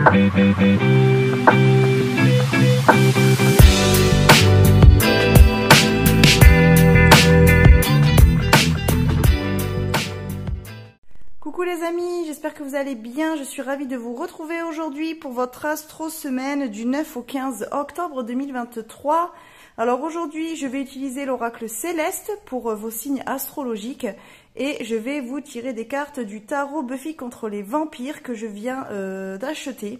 Coucou les amis, j'espère que vous allez bien. Je suis ravie de vous retrouver aujourd'hui pour votre astro semaine du 9 au 15 octobre 2023. Alors aujourd'hui, je vais utiliser l'oracle céleste pour vos signes astrologiques et je vais vous tirer des cartes du tarot Buffy contre les vampires que je viens d'acheter.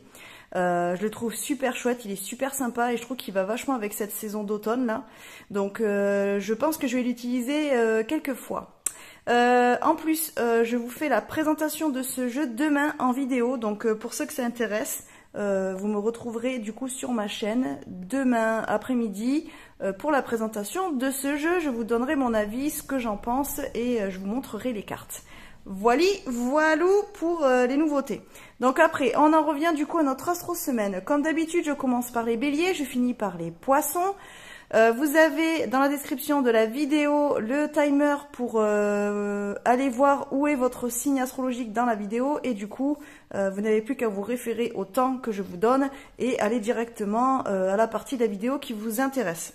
Je le trouve super chouette, il est super sympa et je trouve qu'il va vachement avec cette saison d'automne là. Donc je pense que je vais l'utiliser quelques fois. En plus, je vous fais la présentation de ce jeu demain en vidéo, donc pour ceux que ça intéresse, vous me retrouverez du coup sur ma chaîne demain après-midi pour la présentation de ce jeu. Je vous donnerai mon avis, ce que j'en pense et je vous montrerai les cartes. Voilou pour les nouveautés. Donc après, on en revient du coup à notre astro semaine. Comme d'habitude, je commence par les béliers, je finis par les poissons. Vous avez dans la description de la vidéo le timer pour aller voir où est votre signe astrologique dans la vidéo et du coup vous n'avez plus qu'à vous référer au temps que je vous donne et aller directement à la partie de la vidéo qui vous intéresse.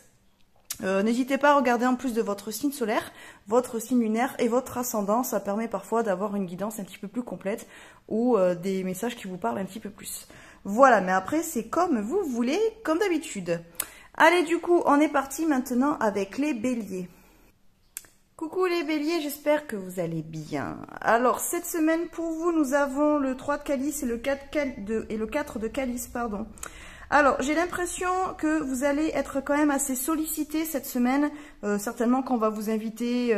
N'hésitez pas à regarder en plus de votre signe solaire, votre signe lunaire et votre ascendant, ça permet parfois d'avoir une guidance un petit peu plus complète ou des messages qui vous parlent un petit peu plus. Voilà, mais après c'est comme vous voulez, comme d'habitude. Allez, du coup, on est parti maintenant avec les béliers. Coucou les béliers, j'espère que vous allez bien. Alors, cette semaine, pour vous, nous avons le 3 de calice et le 4 de calice, pardon. Alors, j'ai l'impression que vous allez être quand même assez sollicité cette semaine. Certainement qu'on va vous inviter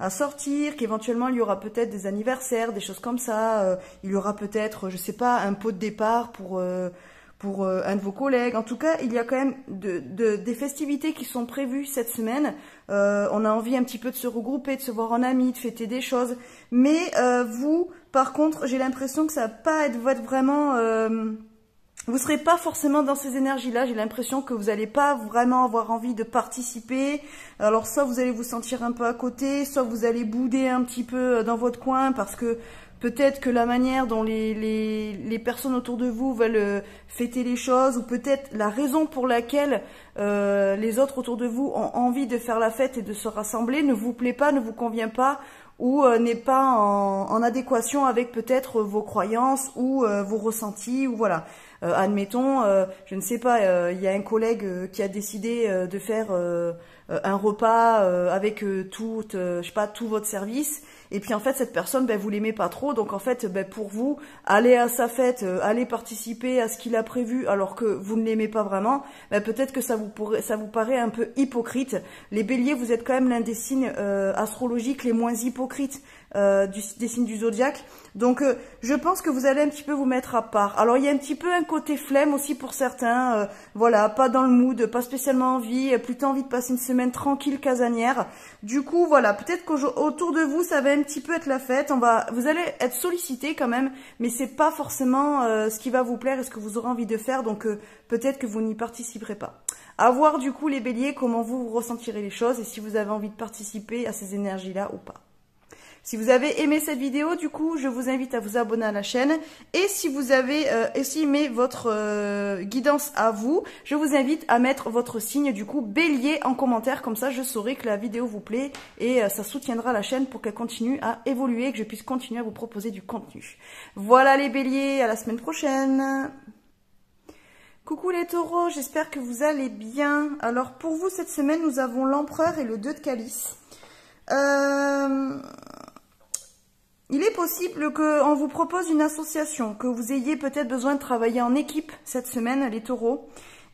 à sortir, qu'éventuellement il y aura peut-être des anniversaires, des choses comme ça. Il y aura peut-être, je sais pas, un pot de départ pour un de vos collègues. En tout cas, il y a quand même des festivités qui sont prévues cette semaine. On a envie un petit peu de se regrouper, de se voir en amis, de fêter des choses. Mais vous, par contre, j'ai l'impression que ça va pas être vraiment... vous serez pas forcément dans ces énergies-là. J'ai l'impression que vous n'allez pas vraiment avoir envie de participer. Alors, soit vous allez vous sentir un peu à côté, soit vous allez bouder un petit peu dans votre coin parce que peut-être que la manière dont les personnes autour de vous veulent fêter les choses, ou peut-être la raison pour laquelle les autres autour de vous ont envie de faire la fête et de se rassembler ne vous plaît pas, ne vous convient pas, ou n'est pas en adéquation avec peut-être vos croyances ou vos ressentis, ou voilà. Admettons, je ne sais pas, il y a un collègue qui a décidé de faire un repas avec tout votre service. Et puis en fait cette personne, vous l'aimez pas trop, donc en fait pour vous, aller à sa fête, aller participer à ce qu'il a prévu alors que vous ne l'aimez pas vraiment, peut-être que ça vous paraît un peu hypocrite. Les béliers, vous êtes quand même l'un des signes astrologiques les moins hypocrites des signes du zodiaque. Donc je pense que vous allez un petit peu vous mettre à part. Alors il y a un petit peu un côté flemme aussi pour certains, voilà, pas dans le mood, pas spécialement envie, plutôt envie de passer une semaine tranquille casanière. Du coup voilà, peut-être qu'autour de vous ça va un petit peu être la fête, vous allez être sollicité quand même, mais c'est pas forcément ce qui va vous plaire et ce que vous aurez envie de faire, donc peut-être que vous n'y participerez pas. À voir du coup les béliers comment vous ressentirez les choses et si vous avez envie de participer à ces énergies-là ou pas. Si vous avez aimé cette vidéo, du coup, je vous invite à vous abonner à la chaîne. Et si vous avez aussi aimé votre guidance à vous, je vous invite à mettre votre signe, du coup, bélier en commentaire. Comme ça, je saurai que la vidéo vous plaît et ça soutiendra la chaîne pour qu'elle continue à évoluer et que je puisse continuer à vous proposer du contenu. Voilà les béliers, à la semaine prochaine. Coucou les taureaux, j'espère que vous allez bien. Alors, pour vous, cette semaine, nous avons l'empereur et le 2 de calice. Il est possible qu'on vous propose une association, que vous ayez peut-être besoin de travailler en équipe cette semaine, les taureaux.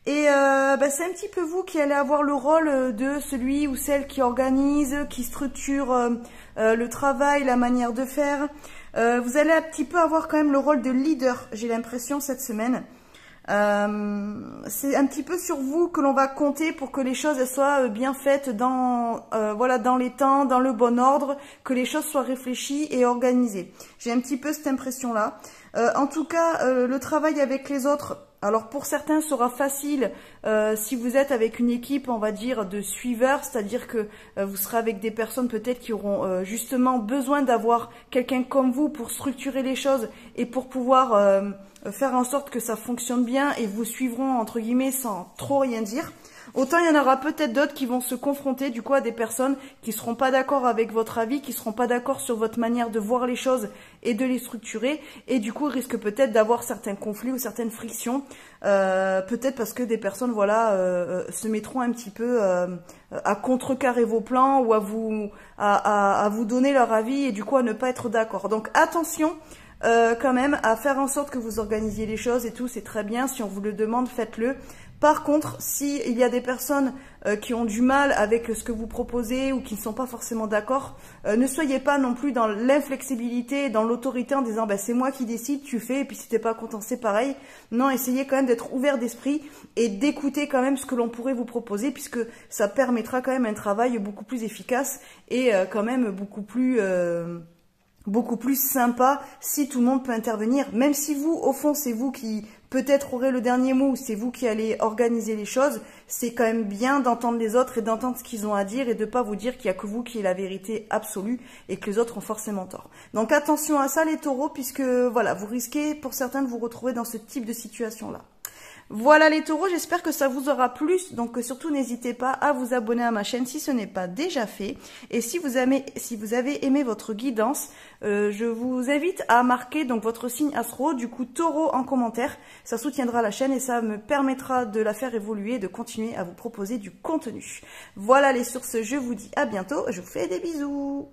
Et c'est un petit peu vous qui allez avoir le rôle de celui ou celle qui organise, qui structure le travail, la manière de faire. Vous allez un petit peu avoir quand même le rôle de leader, j'ai l'impression, cette semaine. C'est un petit peu sur vous que l'on va compter pour que les choses soient bien faites dans les temps, dans le bon ordre, que les choses soient réfléchies et organisées. J'ai un petit peu cette impression-là. En tout cas, le travail avec les autres, Alors pour certains, ce sera facile si vous êtes avec une équipe, on va dire, de suiveurs, c'est-à-dire que vous serez avec des personnes peut-être qui auront justement besoin d'avoir quelqu'un comme vous pour structurer les choses et pour pouvoir faire en sorte que ça fonctionne bien et vous suivront entre guillemets sans trop rien dire. Autant il y en aura peut-être d'autres qui vont se confronter du coup à des personnes qui seront pas d'accord avec votre avis, qui seront pas d'accord sur votre manière de voir les choses et de les structurer, et du coup risque peut-être d'avoir certains conflits ou certaines frictions, peut-être parce que des personnes voilà se mettront un petit peu à contrecarrer vos plans ou à vous donner leur avis et du coup à ne pas être d'accord. Donc attention quand même à faire en sorte que vous organisiez les choses et tout, c'est très bien, si on vous le demande, faites-le. Par contre, si il y a des personnes qui ont du mal avec ce que vous proposez ou qui ne sont pas forcément d'accord, ne soyez pas non plus dans l'inflexibilité, dans l'autorité en disant bah, c'est moi qui décide, tu fais, et puis si t'es pas content, c'est pareil. Non, essayez quand même d'être ouvert d'esprit et d'écouter quand même ce que l'on pourrait vous proposer, puisque ça permettra quand même un travail beaucoup plus efficace et quand même beaucoup plus sympa si tout le monde peut intervenir, même si vous, au fond, c'est vous qui peut-être aurez le dernier mot ou c'est vous qui allez organiser les choses, c'est quand même bien d'entendre les autres et d'entendre ce qu'ils ont à dire et de pas vous dire qu'il y a que vous qui êtes la vérité absolue et que les autres ont forcément tort. Donc attention à ça les taureaux, puisque voilà, vous risquez pour certains de vous retrouver dans ce type de situation-là. Voilà les taureaux, j'espère que ça vous aura plu, donc surtout n'hésitez pas à vous abonner à ma chaîne si ce n'est pas déjà fait. Et si vous avez aimé votre guidance, je vous invite à marquer donc votre signe astro, du coup taureau en commentaire, ça soutiendra la chaîne et ça me permettra de la faire évoluer et de continuer à vous proposer du contenu. Voilà les sur ce, je vous dis à bientôt, je vous fais des bisous.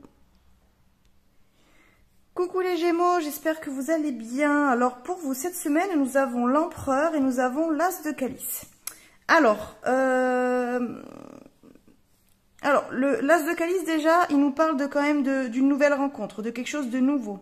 Coucou les Gémeaux, j'espère que vous allez bien. Alors pour vous, cette semaine, nous avons l'Empereur et nous avons l'As de Calice. Alors, l'As de Calice, déjà, il nous parle de quand même d'une nouvelle rencontre, de quelque chose de nouveau.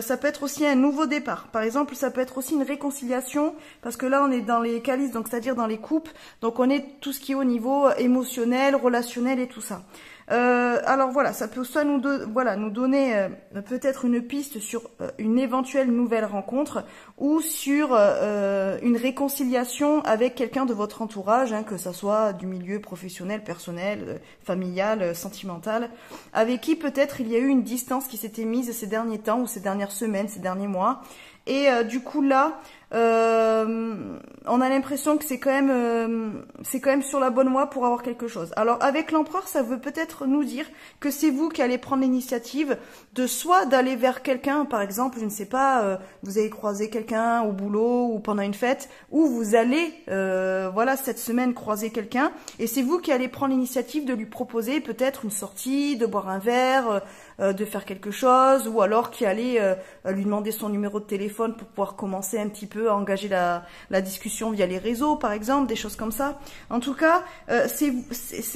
Ça peut être aussi un nouveau départ. Par exemple, ça peut être aussi une réconciliation, parce que là, on est dans les calices, donc c'est-à-dire dans les coupes. Donc on est tout ce qui est au niveau émotionnel, relationnel et tout ça. Alors voilà, ça peut soit nous donner peut-être une piste sur une éventuelle nouvelle rencontre ou sur une réconciliation avec quelqu'un de votre entourage, hein, que ça soit du milieu professionnel, personnel, familial, sentimental, avec qui peut-être il y a eu une distance qui s'était mise ces derniers temps ou ces dernières semaines, ces derniers mois. Et du coup là, on a l'impression que c'est quand même sur la bonne voie pour avoir quelque chose. Alors avec l'Empereur, ça veut peut-être nous dire que c'est vous qui allez prendre l'initiative de soit d'aller vers quelqu'un, par exemple, je ne sais pas, vous avez croisé quelqu'un au boulot ou pendant une fête, ou vous allez, voilà, cette semaine croiser quelqu'un, et c'est vous qui allez prendre l'initiative de lui proposer peut-être une sortie, de boire un verre, de faire quelque chose, ou alors qui allait lui demander son numéro de téléphone pour pouvoir commencer un petit peu à engager la discussion via les réseaux, par exemple, des choses comme ça. En tout cas,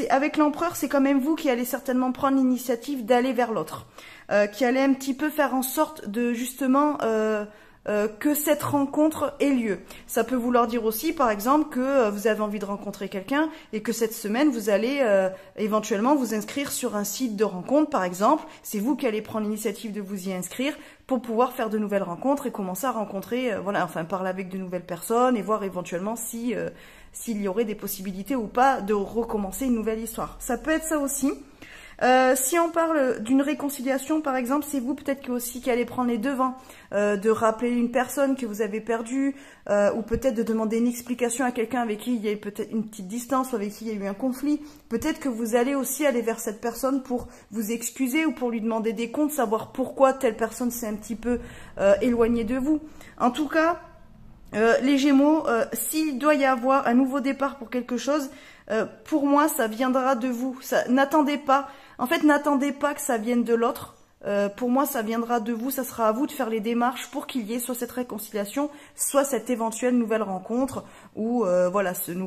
avec l'Empereur, c'est quand même vous qui allez certainement prendre l'initiative d'aller vers l'autre, qui allez un petit peu faire en sorte de justement que cette rencontre ait lieu. Ça peut vouloir dire aussi, par exemple, que vous avez envie de rencontrer quelqu'un et que cette semaine, vous allez éventuellement vous inscrire sur un site de rencontre, par exemple. C'est vous qui allez prendre l'initiative de vous y inscrire pour pouvoir faire de nouvelles rencontres et commencer à rencontrer, voilà, enfin parler avec de nouvelles personnes et voir éventuellement s'il y aurait des possibilités ou pas de recommencer une nouvelle histoire. Ça peut être ça aussi. Si on parle d'une réconciliation, par exemple, c'est vous peut-être aussi qui allez prendre les devants, de rappeler une personne que vous avez perdue, ou peut-être de demander une explication à quelqu'un avec qui il y a eu peut-être une petite distance ou avec qui il y a eu un conflit. Peut-être que vous allez aussi aller vers cette personne pour vous excuser ou pour lui demander des comptes, savoir pourquoi telle personne s'est un petit peu éloignée de vous. En tout cas, les Gémeaux, s'il doit y avoir un nouveau départ pour quelque chose, pour moi, ça viendra de vous. N'attendez pas. En fait, n'attendez pas que ça vienne de l'autre. Pour moi, ça viendra de vous. Ça sera à vous de faire les démarches pour qu'il y ait soit cette réconciliation, soit cette éventuelle nouvelle rencontre ou voilà cette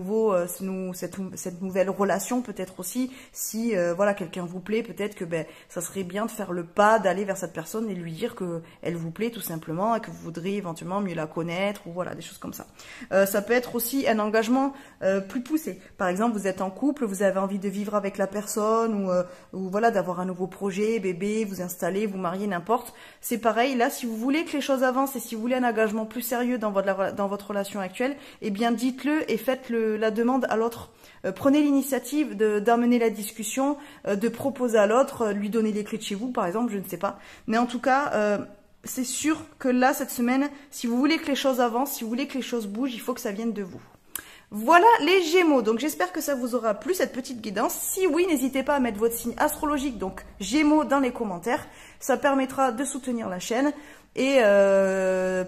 nouvelle relation peut-être aussi. Si voilà quelqu'un vous plaît, peut-être que ça serait bien de faire le pas d'aller vers cette personne et lui dire que elle vous plaît tout simplement et que vous voudriez éventuellement mieux la connaître ou voilà des choses comme ça. Ça peut être aussi un engagement plus poussé. Par exemple, vous êtes en couple, vous avez envie de vivre avec la personne ou voilà d'avoir un nouveau projet, bébé, vous installer installer, vous marier, n'importe. C'est pareil, là, si vous voulez que les choses avancent et si vous voulez un engagement plus sérieux dans votre relation actuelle, eh bien, dites-le et faites la demande à l'autre. Prenez l'initiative d'amener la discussion, de proposer à l'autre, lui donner les clés de chez vous, par exemple, je ne sais pas. Mais en tout cas, c'est sûr que là, cette semaine, si vous voulez que les choses avancent, si vous voulez que les choses bougent, il faut que ça vienne de vous. Voilà les Gémeaux, donc j'espère que ça vous aura plu cette petite guidance. Si oui, n'hésitez pas à mettre votre signe astrologique, donc Gémeaux, dans les commentaires. Ça permettra de soutenir la chaîne et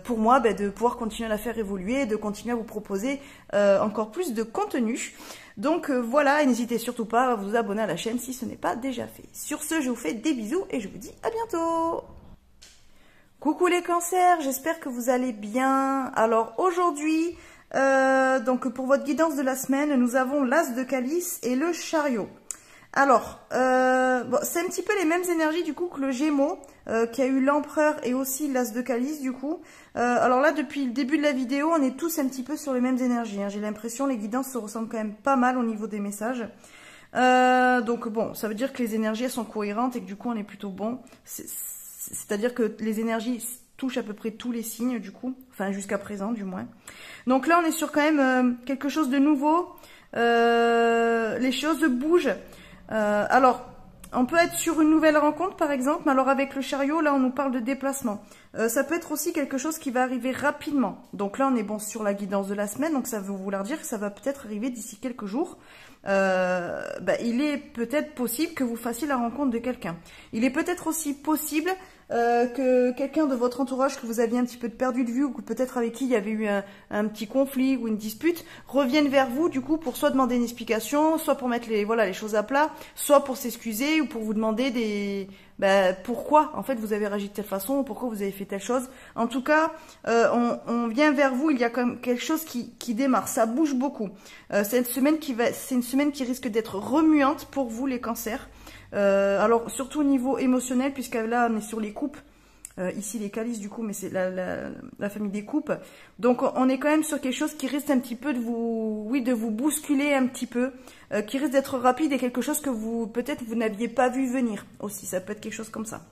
pour moi de pouvoir continuer à la faire évoluer et de continuer à vous proposer encore plus de contenu. Donc voilà, et n'hésitez surtout pas à vous abonner à la chaîne si ce n'est pas déjà fait. Sur ce, je vous fais des bisous et je vous dis à bientôt. Coucou les cancers, j'espère que vous allez bien. Alors aujourd'hui... donc pour votre guidance de la semaine, nous avons l'As de Calice et le Chariot. Alors, bon, c'est un petit peu les mêmes énergies du coup que le Gémeaux, qui a eu l'Empereur et aussi l'As de Calice du coup. Alors là, depuis le début de la vidéo, on est tous un petit peu sur les mêmes énergies. Hein. J'ai l'impression les guidances se ressemblent quand même pas mal au niveau des messages. Donc bon, ça veut dire que les énergies elles sont cohérentes et que du coup on est plutôt bon. C'est-à-dire que les énergies touche à peu près tous les signes du coup, enfin jusqu'à présent du moins. Donc là on est sur quand même quelque chose de nouveau, les choses bougent. Alors on peut être sur une nouvelle rencontre par exemple, mais alors avec le Chariot là on nous parle de déplacement. Ça peut être aussi quelque chose qui va arriver rapidement. Donc là on est bon sur la guidance de la semaine, donc ça veut vouloir dire que ça va peut-être arriver d'ici quelques jours. Il est peut-être possible que vous fassiez la rencontre de quelqu'un. Il est peut-être aussi possible que quelqu'un de votre entourage que vous aviez un petit peu perdu de vue ou peut-être avec qui il y avait eu un petit conflit ou une dispute revienne vers vous du coup pour soit demander une explication, soit pour mettre les choses à plat, soit pour s'excuser ou pour vous demander pourquoi en fait vous avez réagi de telle façon ou pourquoi vous avez fait telle chose. En tout cas, on vient vers vous, il y a quand même quelque chose qui démarre, ça bouge beaucoup. C'est une semaine qui risque d'être remuante pour vous les cancers. Alors surtout au niveau émotionnel, puisque là on est sur les coupes, ici les calices du coup, mais c'est la famille des coupes. Donc on est quand même sur quelque chose qui risque un petit peu de vous bousculer un petit peu, qui risque d'être rapide et quelque chose que peut-être vous n'aviez pas vu venir aussi, ça peut être quelque chose comme ça.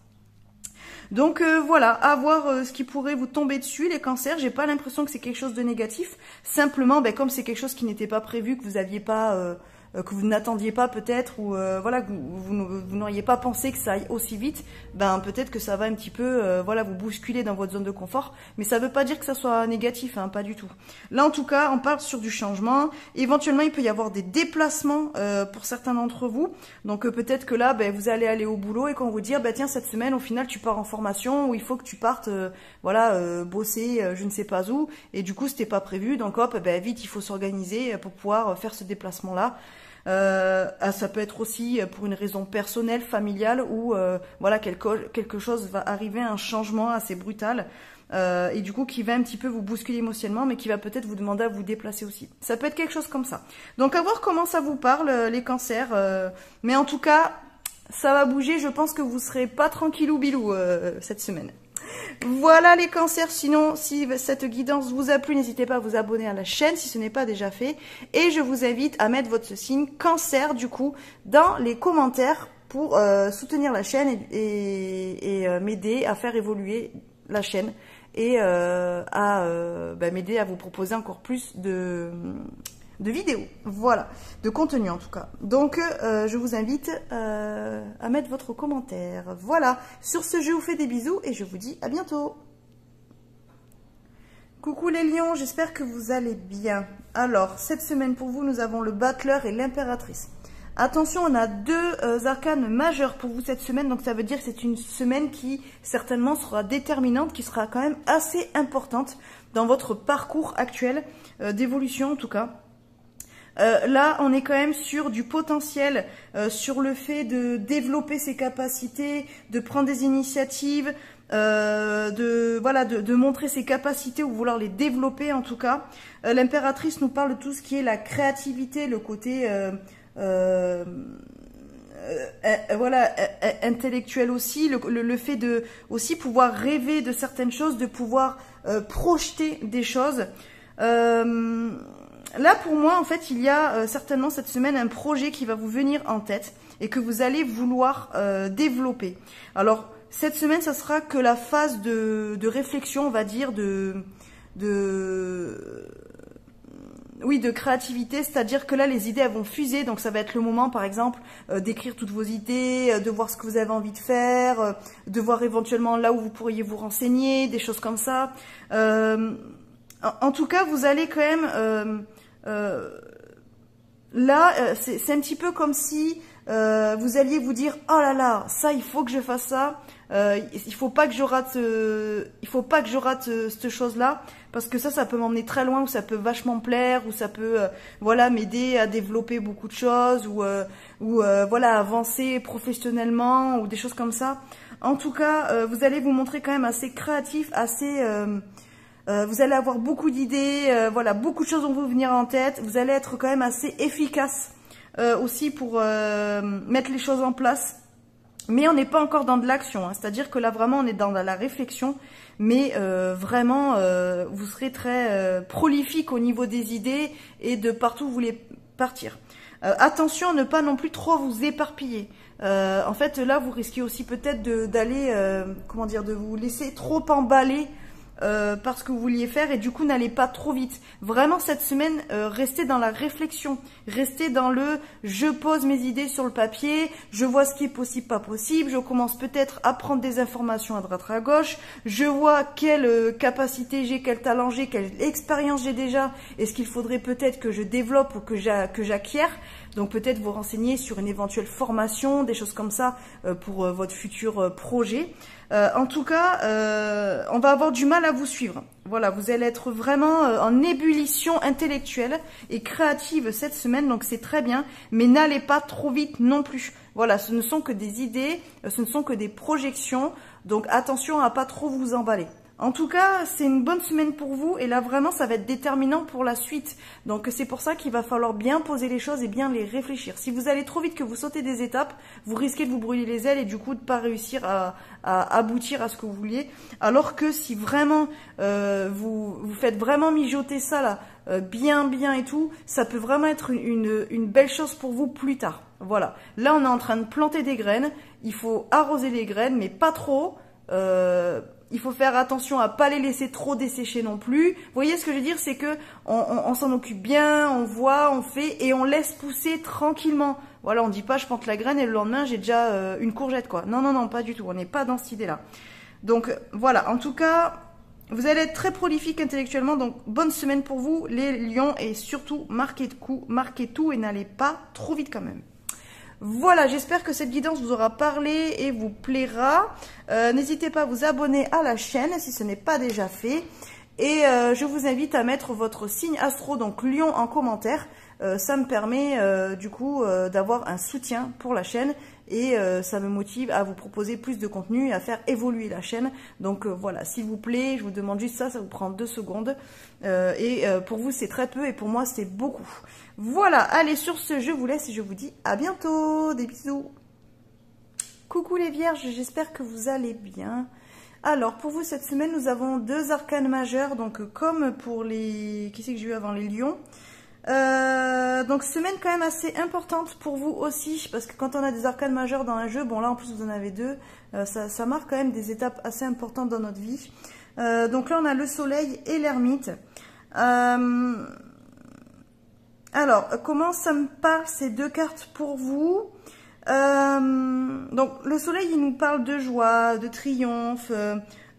Donc voilà, à voir ce qui pourrait vous tomber dessus les cancers. J'ai pas l'impression que c'est quelque chose de négatif, simplement comme c'est quelque chose qui n'était pas prévu, que vous aviez pas... que vous n'attendiez pas peut-être ou voilà que vous n'auriez pas pensé que ça aille aussi vite, peut-être que ça va un petit peu vous bousculer dans votre zone de confort, mais ça veut pas dire que ça soit négatif, hein, pas du tout. Là en tout cas, on parle sur du changement. Éventuellement, il peut y avoir des déplacements pour certains d'entre vous. Donc peut-être que là, vous allez aller au boulot et qu'on vous dire tiens, cette semaine au final tu pars en formation ou il faut que tu partes bosser je ne sais pas où et du coup c'était pas prévu, donc hop vite il faut s'organiser pour pouvoir faire ce déplacement là. Ça peut être aussi pour une raison personnelle, familiale ou quelque chose va arriver, un changement assez brutal et du coup qui va un petit peu vous bousculer émotionnellement mais qui va peut-être vous demander à vous déplacer aussi. Ça peut être quelque chose comme ça. Donc à voir comment ça vous parle les cancers, mais en tout cas ça va bouger, je pense que vous serez pas tranquillou bilou cette semaine. Voilà les cancers, sinon si cette guidance vous a plu, n'hésitez pas à vous abonner à la chaîne si ce n'est pas déjà fait. Et je vous invite à mettre votre signe cancer du coup dans les commentaires pour soutenir la chaîne et m'aider à faire évoluer la chaîne et m'aider à vous proposer encore plus de vidéos, voilà, de contenu en tout cas. Donc je vous invite à mettre votre commentaire. Voilà, sur ce je vous fais des bisous et je vous dis à bientôt. Coucou les lions, j'espère que vous allez bien. Alors, cette semaine pour vous, nous avons le battleur et l'impératrice. Attention, on a deux arcanes majeurs pour vous cette semaine, donc ça veut dire que c'est une semaine qui certainement sera déterminante, qui sera quand même assez importante dans votre parcours actuel d'évolution en tout cas. Là, on est quand même sur du potentiel, sur le fait de développer ses capacités, de prendre des initiatives, de montrer ses capacités ou vouloir les développer en tout cas. L'impératrice nous parle de tout ce qui est la créativité, le côté intellectuel aussi, le fait de aussi pouvoir rêver de certaines choses, de pouvoir projeter des choses. Là, pour moi, en fait, il y a certainement cette semaine un projet qui va vous venir en tête et que vous allez vouloir développer. Alors, cette semaine, ça sera que la phase de réflexion, on va dire, oui, de créativité, c'est-à-dire que là, les idées, elles vont fuser, donc ça va être le moment, par exemple, d'écrire toutes vos idées, de voir ce que vous avez envie de faire, de voir éventuellement là où vous pourriez vous renseigner, des choses comme ça. En tout cas, vous allez quand même... là, c'est un petit peu comme si vous alliez vous dire « Oh là là, ça, il faut que je fasse ça. Il faut pas que je rate, cette chose-là, parce que ça peut m'emmener très loin, ou ça peut vachement me plaire, ou ça peut, voilà, m'aider à développer beaucoup de choses, ou voilà, avancer professionnellement, ou des choses comme ça. En tout cas, vous allez vous montrer quand même assez créatif, assez... vous allez avoir beaucoup d'idées, voilà, beaucoup de choses vont vous venir en tête. Vous allez être quand même assez efficace aussi pour mettre les choses en place. Mais on n'est pas encore dans de l'action, hein. C'est-à-dire que là vraiment on est dans la réflexion, mais vraiment vous serez très prolifique au niveau des idées et de partout où vous voulez partir. Attention à ne pas non plus trop vous éparpiller. En fait là vous risquez aussi peut-être d'aller, comment dire, de vous laisser trop emballer par ce que vous vouliez faire, et du coup n'allez pas trop vite. Vraiment cette semaine, restez dans la réflexion, restez dans le je pose mes idées sur le papier, je vois ce qui est possible, pas possible, je commence peut-être à prendre des informations à droite à gauche, je vois quelle capacité j'ai, quel talent j'ai, quelle expérience j'ai déjà, et ce qu'il faudrait peut-être que je développe ou que j'acquière. Donc peut-être vous renseigner sur une éventuelle formation, des choses comme ça pour votre futur projet. En tout cas, on va avoir du mal à vous suivre. Voilà, vous allez être vraiment en ébullition intellectuelle et créative cette semaine, donc c'est très bien. Mais n'allez pas trop vite non plus. Voilà, ce ne sont que des idées, ce ne sont que des projections. Donc attention à pas trop vous emballer. En tout cas, c'est une bonne semaine pour vous, et là vraiment ça va être déterminant pour la suite. Donc c'est pour ça qu'il va falloir bien poser les choses et bien les réfléchir. Si vous allez trop vite, que vous sautez des étapes, vous risquez de vous brûler les ailes et du coup de pas réussir à aboutir à ce que vous vouliez. Alors que si vraiment vous faites vraiment mijoter ça là, bien et tout, ça peut vraiment être une belle chose pour vous plus tard. Voilà, là on est en train de planter des graines, il faut arroser les graines mais pas trop. Il faut faire attention à pas les laisser trop dessécher non plus. Vous voyez ce que je veux dire, c'est que on s'en occupe bien, on voit, on fait et on laisse pousser tranquillement. Voilà, on dit pas je plante la graine et le lendemain j'ai déjà une courgette quoi. Non, non, non, pas du tout. On n'est pas dans cette idée-là. Donc voilà, en tout cas, vous allez être très prolifique intellectuellement. Donc bonne semaine pour vous les lions, et surtout marquez de coups, marquez tout et n'allez pas trop vite quand même. Voilà, j'espère que cette guidance vous aura parlé et vous plaira. N'hésitez pas à vous abonner à la chaîne si ce n'est pas déjà fait. Et je vous invite à mettre votre signe astro, donc lion, en commentaire. Ça me permet du coup d'avoir un soutien pour la chaîne. Et ça me motive à vous proposer plus de contenu et à faire évoluer la chaîne. Donc voilà, s'il vous plaît, je vous demande juste ça, ça vous prend 2 secondes. Pour vous, c'est très peu et pour moi, c'est beaucoup. Voilà, allez, sur ce, je vous laisse et je vous dis à bientôt. Des bisous. Coucou les vierges, j'espère que vous allez bien. Alors, pour vous, cette semaine, nous avons 2 arcanes majeurs. Donc, comme pour les... Qui c'est que j'ai eu avant les lions? Donc semaine quand même assez importante pour vous aussi, parce que quand on a des arcanes majeures dans un jeu, bon là en plus vous en avez 2, ça marque quand même des étapes assez importantes dans notre vie. Donc là on a le soleil et l'ermite. Alors comment ça me parle ces 2 cartes pour vous? Donc le soleil il nous parle de joie, de triomphe,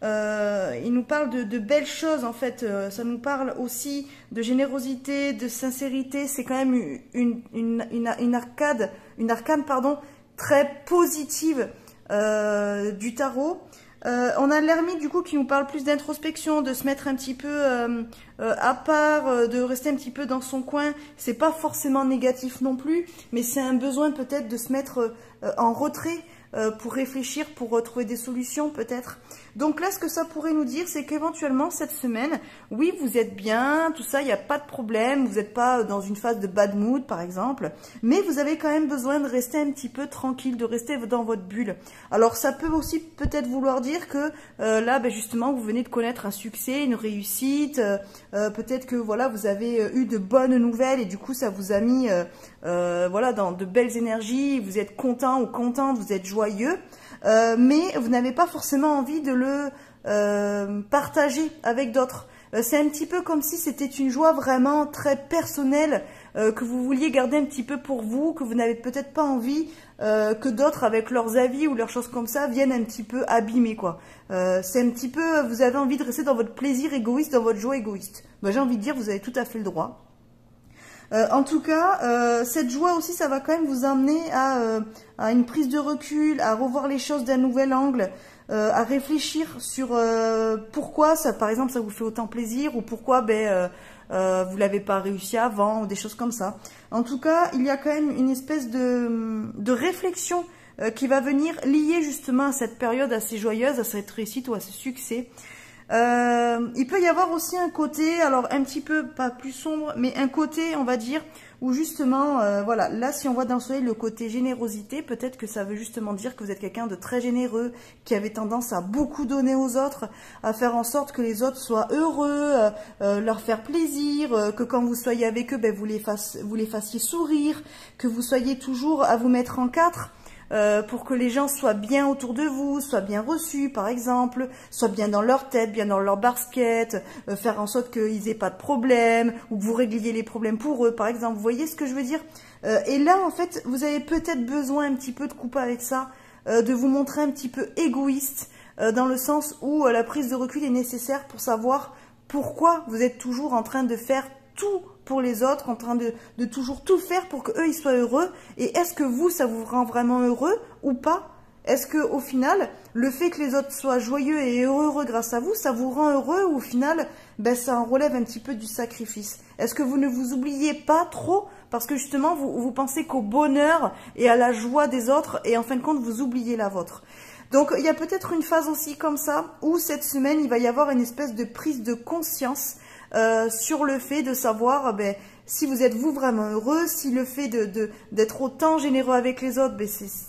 il nous parle de belles choses en fait, ça nous parle aussi de générosité, de sincérité. C'est quand même une arcane pardon, très positive du tarot. On a l'ermite du coup qui nous parle plus d'introspection, de se mettre un petit peu à part, de rester un petit peu dans son coin. C'est pas forcément négatif non plus, mais c'est un besoin peut-être de se mettre en retrait pour réfléchir, pour trouver des solutions peut-être. Donc là, ce que ça pourrait nous dire, c'est qu'éventuellement, cette semaine, oui, vous êtes bien, tout ça, il n'y a pas de problème, vous n'êtes pas dans une phase de bad mood, par exemple, mais vous avez quand même besoin de rester un petit peu tranquille, de rester dans votre bulle. Alors, ça peut aussi peut-être vouloir dire que là, ben, justement, vous venez de connaître un succès, une réussite, peut-être que voilà, vous avez eu de bonnes nouvelles et du coup, ça vous a mis voilà, dans de belles énergies, vous êtes content ou contente, vous êtes joyeux, joyeux, mais vous n'avez pas forcément envie de le partager avec d'autres. C'est un petit peu comme si c'était une joie vraiment très personnelle que vous vouliez garder un petit peu pour vous, que vous n'avez peut-être pas envie que d'autres avec leurs avis ou leurs choses comme ça viennent un petit peu abîmer quoi. C'est un petit peu, vous avez envie de rester dans votre plaisir égoïste, dans votre joie égoïste. Ben, j'ai envie de dire, vous avez tout à fait le droit. En tout cas, cette joie aussi, ça va quand même vous amener à une prise de recul, à revoir les choses d'un nouvel angle, à réfléchir sur pourquoi, ça, par exemple, ça vous fait autant plaisir ou pourquoi vous l'avez pas réussi avant ou des choses comme ça. En tout cas, il y a quand même une espèce de réflexion qui va venir lier justement à cette période assez joyeuse, à cette réussite ou à ce succès. Il peut y avoir aussi un côté, alors un petit peu, pas plus sombre, mais un côté, on va dire, où justement, voilà, là si on voit dans le soleil le côté générosité, peut-être que ça veut justement dire que vous êtes quelqu'un de très généreux, qui avait tendance à beaucoup donner aux autres, à faire en sorte que les autres soient heureux, leur faire plaisir, que quand vous soyez avec eux, ben, vous les fassiez sourire, que vous soyez toujours à vous mettre en quatre. Pour que les gens soient bien autour de vous, soient bien reçus par exemple, soient bien dans leur tête, bien dans leur basket, faire en sorte qu'ils n'aient pas de problème, ou que vous régliez les problèmes pour eux par exemple, vous voyez ce que je veux dire? Et là en fait, vous avez peut-être besoin un petit peu de couper avec ça, de vous montrer un petit peu égoïste, dans le sens où la prise de recul est nécessaire pour savoir pourquoi vous êtes toujours en train de faire tout pour les autres, en train de toujours tout faire pour qu'eux ils soient heureux. Et est-ce que vous, ça vous rend vraiment heureux ou pas? Est-ce que au final, le fait que les autres soient joyeux et heureux grâce à vous, ça vous rend heureux ou au final, ben, ça en relève un petit peu du sacrifice? Est-ce que vous ne vous oubliez pas trop parce que justement, vous pensez qu'au bonheur et à la joie des autres et en fin de compte, vous oubliez la vôtre? Donc, il y a peut-être une phase aussi comme ça où cette semaine, il va y avoir une espèce de prise de conscience sur le fait de savoir si vous êtes vous vraiment heureux, si le fait d'être autant généreux avec les autres,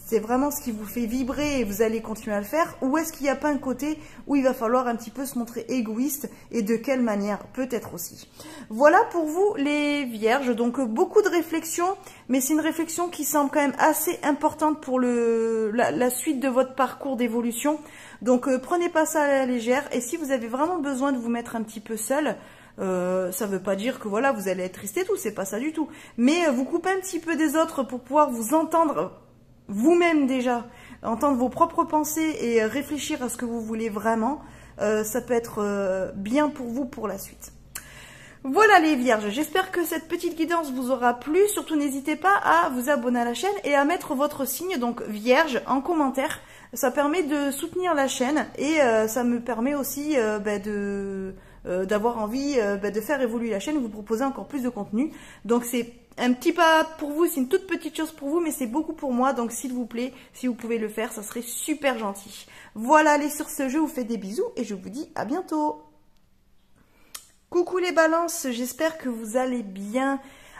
c'est vraiment ce qui vous fait vibrer et vous allez continuer à le faire, ou est-ce qu'il n'y a pas un côté où il va falloir un petit peu se montrer égoïste et de quelle manière peut-être aussi. Voilà pour vous les vierges, donc beaucoup de réflexions, mais c'est une réflexion qui semble quand même assez importante pour la suite de votre parcours d'évolution. Donc prenez pas ça à la légère et si vous avez vraiment besoin de vous mettre un petit peu seul, ça veut pas dire que voilà vous allez être triste et tout, c'est pas ça du tout. Mais vous coupez un petit peu des autres pour pouvoir vous entendre vous-même déjà, entendre vos propres pensées et réfléchir à ce que vous voulez vraiment. Ça peut être bien pour vous pour la suite. Voilà les vierges, j'espère que cette petite guidance vous aura plu. Surtout n'hésitez pas à vous abonner à la chaîne et à mettre votre signe, donc vierge, en commentaire. Ça permet de soutenir la chaîne et ça me permet aussi d'avoir envie de faire évoluer la chaîne et vous proposer encore plus de contenu. Donc c'est un petit pas pour vous, c'est une toute petite chose pour vous, mais c'est beaucoup pour moi. Donc s'il vous plaît, si vous pouvez le faire, ça serait super gentil. Voilà, allez sur ce, je vous fais des bisous et je vous dis à bientôt. Coucou les balances, j'espère que vous allez bien.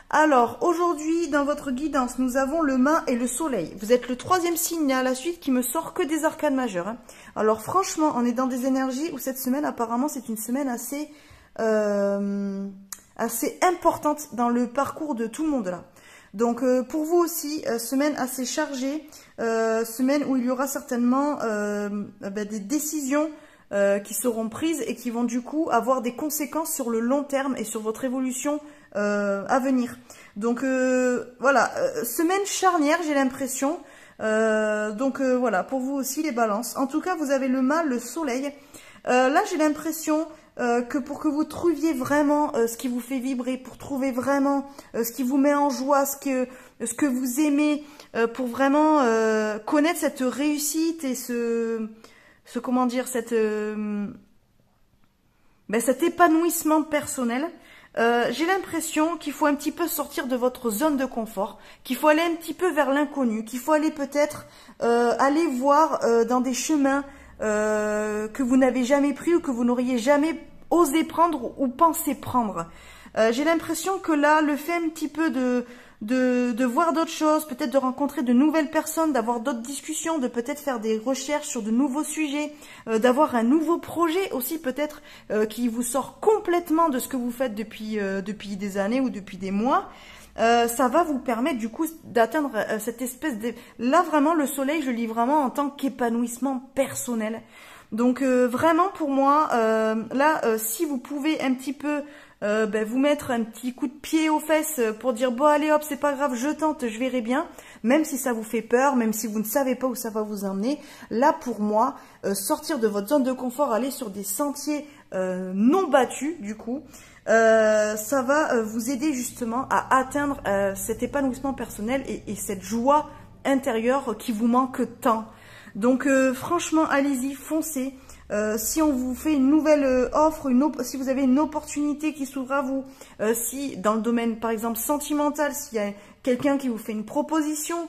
Alors, aujourd'hui, dans votre guidance, nous avons le mât et le soleil. Vous êtes le troisième signe à la suite qui me sort que des arcanes majeures. Hein. Alors, franchement, on est dans des énergies où cette semaine, apparemment, c'est une semaine assez importante dans le parcours de tout le monde là. Donc, pour vous aussi, semaine assez chargée, semaine où il y aura certainement des décisions qui seront prises et qui vont du coup avoir des conséquences sur le long terme et sur votre évolution à venir. Donc voilà, semaine charnière j'ai l'impression. Voilà, pour vous aussi les balances. En tout cas, vous avez le mât, le soleil. Là j'ai l'impression que pour que vous trouviez vraiment ce qui vous fait vibrer, pour trouver vraiment ce qui vous met en joie, ce que vous aimez, pour vraiment connaître cette réussite et comment dire, cet épanouissement personnel, j'ai l'impression qu'il faut un petit peu sortir de votre zone de confort, qu'il faut aller un petit peu vers l'inconnu, qu'il faut aller peut-être aller voir dans des chemins que vous n'avez jamais pris ou que vous n'auriez jamais osé prendre ou pensé prendre. J'ai l'impression que là, le fait un petit peu de voir d'autres choses, peut-être de rencontrer de nouvelles personnes, d'avoir d'autres discussions, de peut-être faire des recherches sur de nouveaux sujets, d'avoir un nouveau projet aussi peut-être qui vous sort complètement de ce que vous faites depuis des années ou depuis des mois. ça va vous permettre du coup d'atteindre cette espèce de... Là vraiment le soleil je le lis vraiment en tant qu'épanouissement personnel. Donc vraiment pour moi, si vous pouvez un petit peu vous mettre un petit coup de pied aux fesses pour dire bon allez hop c'est pas grave je tente, je verrai bien, même si ça vous fait peur, même si vous ne savez pas où ça va vous emmener, là pour moi sortir de votre zone de confort, aller sur des sentiers non battus du coup, ça va vous aider justement à atteindre cet épanouissement personnel et cette joie intérieure qui vous manque tant. Donc franchement allez-y, foncez. Si on vous fait une nouvelle offre, si vous avez une opportunité qui s'ouvre à vous, si dans le domaine par exemple sentimental, s'il y a quelqu'un qui vous fait une proposition,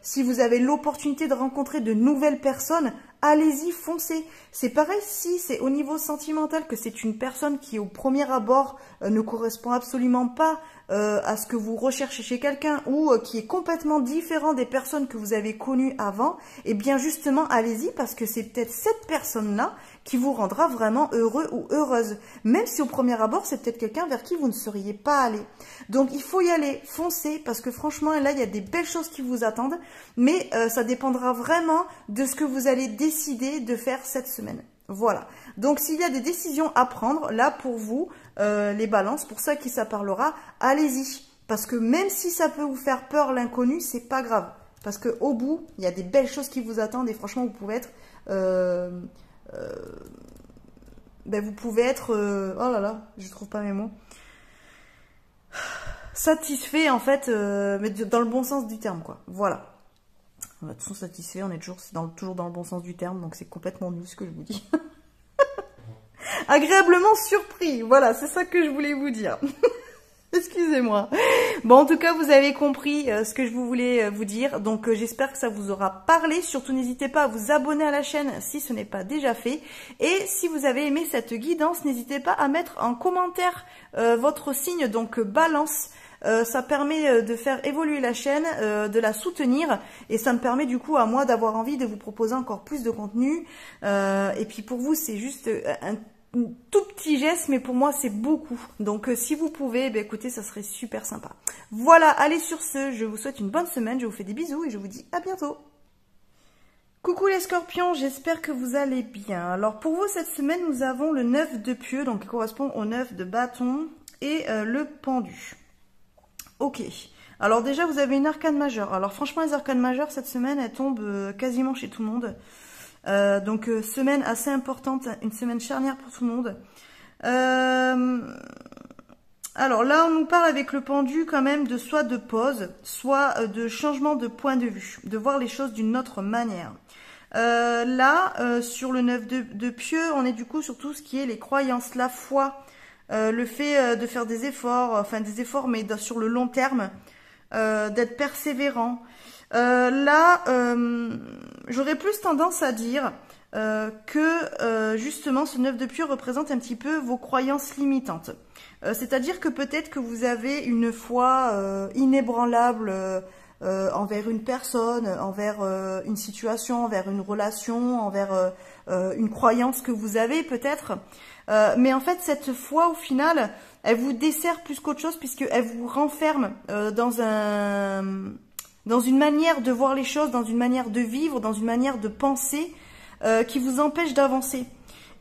si vous avez l'opportunité de rencontrer de nouvelles personnes, allez-y, foncez. C'est pareil si c'est au niveau sentimental que c'est une personne qui au premier abord ne correspond absolument pas à ce que vous recherchez chez quelqu'un ou qui est complètement différent des personnes que vous avez connues avant, et bien justement allez-y parce que c'est peut-être cette personne-là qui vous rendra vraiment heureux ou heureuse. Même si au premier abord c'est peut-être quelqu'un vers qui vous ne seriez pas allé. Donc il faut y aller, foncez, parce que franchement là il y a des belles choses qui vous attendent, mais ça dépendra vraiment de ce que vous allez décider de faire cette semaine. Voilà, donc s'il y a des décisions à prendre, là pour vous, les balances, pour ça qui ça parlera, allez-y. Parce que même si ça peut vous faire peur l'inconnu, c'est pas grave. Parce qu'au bout, il y a des belles choses qui vous attendent et franchement, vous pouvez être... oh là là, je trouve pas mes mots. Satisfait en fait, mais dans le bon sens du terme quoi. Voilà. De toute façon satisfait, on est toujours dans le bon sens du terme, donc c'est complètement nul ce que je vous dis. Agréablement surpris, voilà, c'est ça que je voulais vous dire. Excusez-moi. Bon, en tout cas, vous avez compris ce que je voulais vous dire. Donc, j'espère que ça vous aura parlé. Surtout, n'hésitez pas à vous abonner à la chaîne si ce n'est pas déjà fait. Et si vous avez aimé cette guidance, n'hésitez pas à mettre en commentaire votre signe, donc balance. Ça permet de faire évoluer la chaîne, de la soutenir, et ça me permet du coup à moi d'avoir envie de vous proposer encore plus de contenu. Et puis pour vous, c'est juste un tout petit geste, mais pour moi c'est beaucoup. Donc si vous pouvez, écoutez, ça serait super sympa. Voilà, allez sur ce, je vous souhaite une bonne semaine, je vous fais des bisous et je vous dis à bientôt. Coucou les scorpions, j'espère que vous allez bien. Alors pour vous cette semaine, nous avons le 9 de pieux, donc qui correspond au 9 de bâton, et le pendu. Ok, alors déjà vous avez une arcane majeure. Alors franchement les arcanes majeures cette semaine elles tombent quasiment chez tout le monde. Donc semaine assez importante, une semaine charnière pour tout le monde. Alors là on nous parle avec le pendu quand même de soit de pause, soit de changement de point de vue, de voir les choses d'une autre manière. Sur le 9 de pieux, on est du coup sur tout ce qui est les croyances, la foi, le fait de faire des efforts, mais sur le long terme, d'être persévérant. J'aurais plus tendance à dire que justement ce 9 de pieux représente un petit peu vos croyances limitantes. C'est-à-dire que peut-être que vous avez une foi inébranlable envers une personne, envers une situation, envers une relation, envers une croyance que vous avez peut-être. Mais en fait, cette foi, au final, elle vous dessert plus qu'autre chose puisqu'elle vous renferme dans une manière de voir les choses, dans une manière de vivre, dans une manière de penser qui vous empêche d'avancer.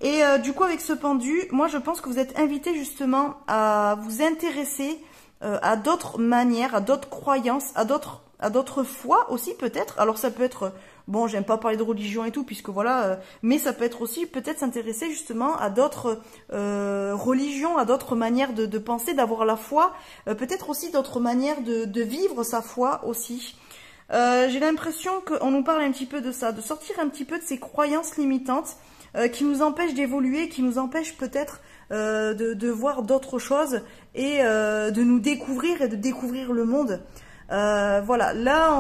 Et du coup, avec ce pendu, moi, je pense que vous êtes invité justement à vous intéresser à d'autres manières, à d'autres croyances, à d'autres foi aussi peut-être. Alors ça peut être, bon, j'aime pas parler de religion et tout, puisque voilà, mais ça peut être aussi peut-être s'intéresser justement à d'autres religions, à d'autres manières de penser, d'avoir la foi, peut-être aussi d'autres manières de vivre sa foi aussi. J'ai l'impression qu'on nous parle un petit peu de ça, de sortir un petit peu de ces croyances limitantes qui nous empêchent d'évoluer, qui nous empêchent peut-être de voir d'autres choses et de nous découvrir et de découvrir le monde. Voilà, là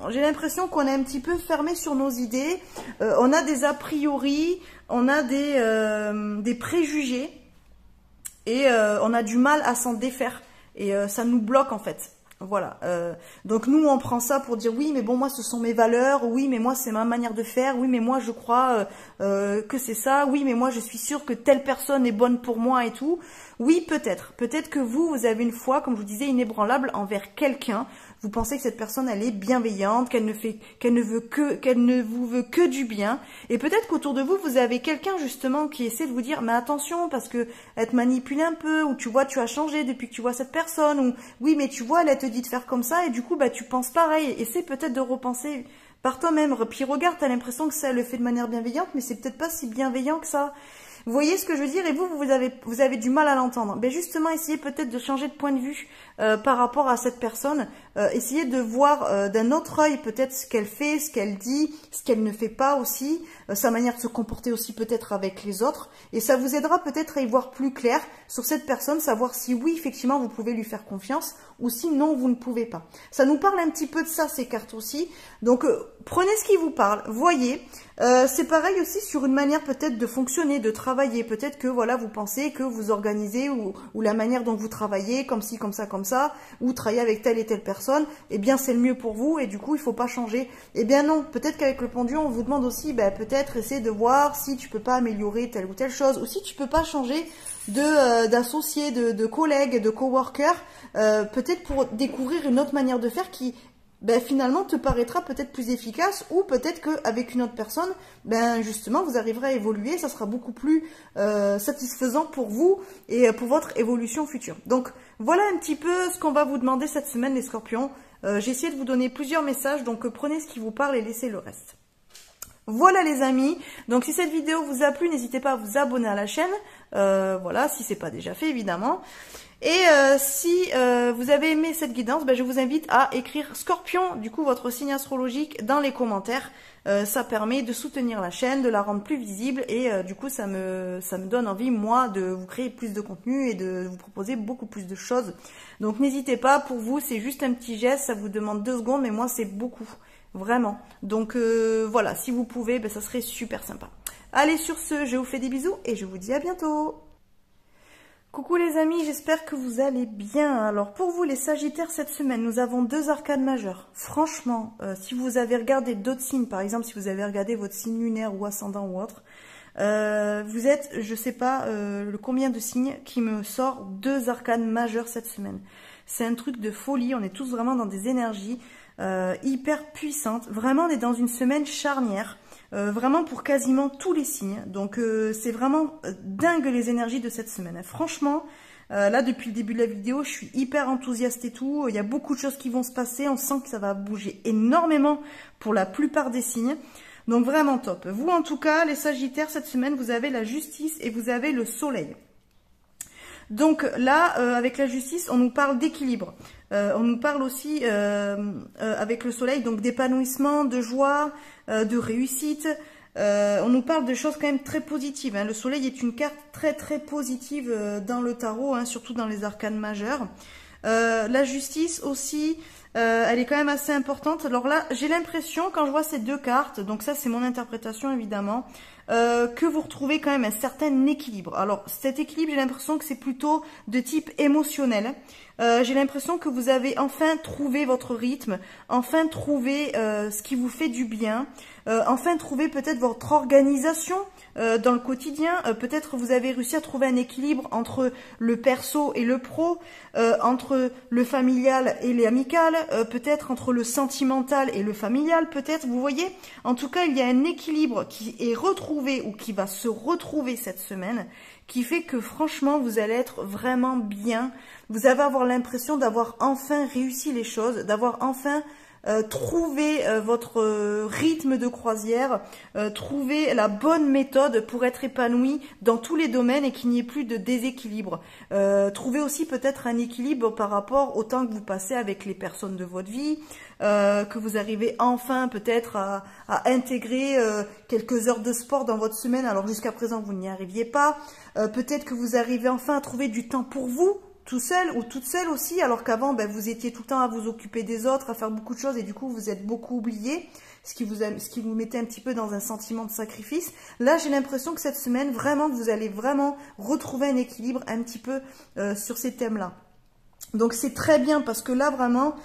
j'ai l'impression qu'on est un petit peu fermé sur nos idées, on a des a priori, on a des préjugés et on a du mal à s'en défaire et ça nous bloque en fait. Voilà. Donc nous, on prend ça pour dire oui, mais bon, moi, ce sont mes valeurs. Oui, mais moi, c'est ma manière de faire. Oui, mais moi, je crois que c'est ça. Oui, mais moi, je suis sûre que telle personne est bonne pour moi et tout. Oui, peut-être. Peut-être que vous avez une foi, comme je vous disais, inébranlable envers quelqu'un. Vous pensez que cette personne, elle est bienveillante, qu'elle ne vous veut que du bien. Et peut-être qu'autour de vous, vous avez quelqu'un justement qui essaie de vous dire, mais attention, parce que elle te manipule un peu, ou tu vois, tu as changé depuis que tu vois cette personne, ou oui, mais tu vois, elle te dit de faire comme ça, et du coup, bah, tu penses pareil. Essaie peut-être de repenser par toi-même. Puis regarde, t'as l'impression que ça le fait de manière bienveillante, mais c'est peut-être pas si bienveillant que ça. Vous voyez ce que je veux dire? Et vous avez du mal à l'entendre. Ben justement, essayez peut-être de changer de point de vue par rapport à cette personne. Essayez de voir d'un autre œil peut-être ce qu'elle fait, ce qu'elle dit, ce qu'elle ne fait pas aussi, sa manière de se comporter aussi peut-être avec les autres. Et ça vous aidera peut-être à y voir plus clair sur cette personne, savoir si oui, effectivement, vous pouvez lui faire confiance ou si non, vous ne pouvez pas. Ça nous parle un petit peu de ça, ces cartes aussi. Donc, prenez ce qui vous parle, voyez. C'est pareil aussi sur une manière peut-être de fonctionner, de travailler. Peut-être que voilà, vous pensez que vous organisez ou la manière dont vous travaillez, comme ci, comme ça, ou travailler avec telle et telle personne, eh bien c'est le mieux pour vous et du coup il faut pas changer. Eh bien non, peut-être qu'avec le pendu on vous demande aussi, ben, peut-être essayer de voir si tu peux pas améliorer telle ou telle chose, ou si tu peux pas changer d'associés, de collègues, de coworkers, peut-être pour découvrir une autre manière de faire qui ben, finalement te paraîtra peut-être plus efficace, ou peut-être qu'avec une autre personne, ben, justement, vous arriverez à évoluer, ça sera beaucoup plus satisfaisant pour vous et pour votre évolution future. Donc, voilà un petit peu ce qu'on va vous demander cette semaine, les scorpions. J'ai essayé de vous donner plusieurs messages, donc prenez ce qui vous parle et laissez le reste. Voilà les amis, donc si cette vidéo vous a plu, n'hésitez pas à vous abonner à la chaîne, voilà, si c'est pas déjà fait évidemment. Et si vous avez aimé cette guidance, ben, je vous invite à écrire Scorpion, du coup votre signe astrologique, dans les commentaires. Ça permet de soutenir la chaîne, de la rendre plus visible et du coup ça me donne envie, moi, de vous créer plus de contenu et de vous proposer beaucoup plus de choses. Donc n'hésitez pas, pour vous c'est juste un petit geste, ça vous demande 2 secondes, mais moi c'est beaucoup, vraiment. Donc voilà, si vous pouvez, ben, ça serait super sympa. Allez, sur ce, je vous fais des bisous et je vous dis à bientôt. Coucou les amis, j'espère que vous allez bien. Alors pour vous les Sagittaires, cette semaine, nous avons 2 arcanes majeures. Franchement, si vous avez regardé d'autres signes, par exemple si vous avez regardé votre signe lunaire ou ascendant ou autre, vous êtes, je sais pas le combien de signes qui me sort 2 arcanes majeures cette semaine. C'est un truc de folie, on est tous vraiment dans des énergies hyper puissantes. Vraiment, on est dans une semaine charnière. Vraiment pour quasiment tous les signes. Donc c'est vraiment dingue les énergies de cette semaine. Franchement, là depuis le début de la vidéo, je suis hyper enthousiaste et tout. Il y a beaucoup de choses qui vont se passer. On sent que ça va bouger énormément pour la plupart des signes. Donc vraiment top. Vous en tout cas, les Sagittaires, cette semaine, vous avez la justice et vous avez le soleil. Donc là, avec la justice, on nous parle d'équilibre. On nous parle aussi, avec le soleil, donc d'épanouissement, de joie, de réussite. On nous parle de choses quand même très positives. Hein. Le soleil est une carte très très positive dans le tarot, hein, surtout dans les arcanes majeures. La justice aussi, elle est quand même assez importante. Alors là, j'ai l'impression, quand je vois ces 2 cartes, donc ça c'est mon interprétation évidemment, que vous retrouvez quand même un certain équilibre. Alors cet équilibre, j'ai l'impression que c'est plutôt de type émotionnel. J'ai l'impression que vous avez enfin trouvé votre rythme, enfin trouvé ce qui vous fait du bien, enfin trouvé peut-être votre organisation dans le quotidien. Peut-être vous avez réussi à trouver un équilibre entre le perso et le pro, entre le familial et l'amical, peut-être entre le sentimental et le familial, peut-être, vous voyez. En tout cas, il y a un équilibre qui est retrouvé ou qui va se retrouver cette semaine, qui fait que franchement, vous allez être vraiment bien. Vous allez avoir l'impression d'avoir enfin réussi les choses, d'avoir enfin trouvé votre rythme de croisière, trouver la bonne méthode pour être épanoui dans tous les domaines et qu'il n'y ait plus de déséquilibre. Trouver aussi peut-être un équilibre par rapport au temps que vous passez avec les personnes de votre vie, que vous arrivez enfin peut-être à intégrer quelques heures de sport dans votre semaine, alors jusqu'à présent vous n'y arriviez pas. Peut-être que vous arrivez enfin à trouver du temps pour vous, tout seul ou toute seule aussi, alors qu'avant, ben, vous étiez tout le temps à vous occuper des autres, à faire beaucoup de choses et du coup, vous êtes beaucoup oublié, ce qui vous mettait un petit peu dans un sentiment de sacrifice. Là, j'ai l'impression que cette semaine, vraiment, vous allez vraiment retrouver un équilibre un petit peu sur ces thèmes-là. Donc c'est très bien parce que là vraiment,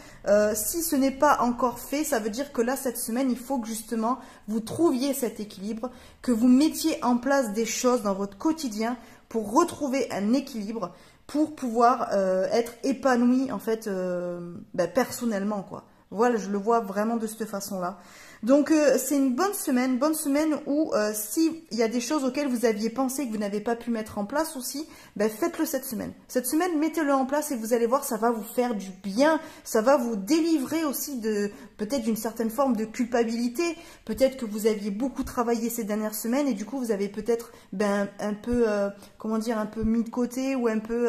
si ce n'est pas encore fait, ça veut dire que là cette semaine, il faut que justement vous trouviez cet équilibre, que vous mettiez en place des choses dans votre quotidien pour retrouver un équilibre, pour pouvoir être épanoui en fait personnellement quoi. Voilà, je le vois vraiment de cette façon-là. Donc, c'est une bonne semaine où s'il y a des choses auxquelles vous aviez pensé que vous n'avez pas pu mettre en place aussi, faites-le cette semaine. Cette semaine, mettez-le en place et vous allez voir, ça va vous faire du bien, ça va vous délivrer aussi de peut-être d'une certaine forme de culpabilité. Peut-être que vous aviez beaucoup travaillé ces dernières semaines et du coup, vous avez peut-être un peu, comment dire, un peu mis de côté ou un peu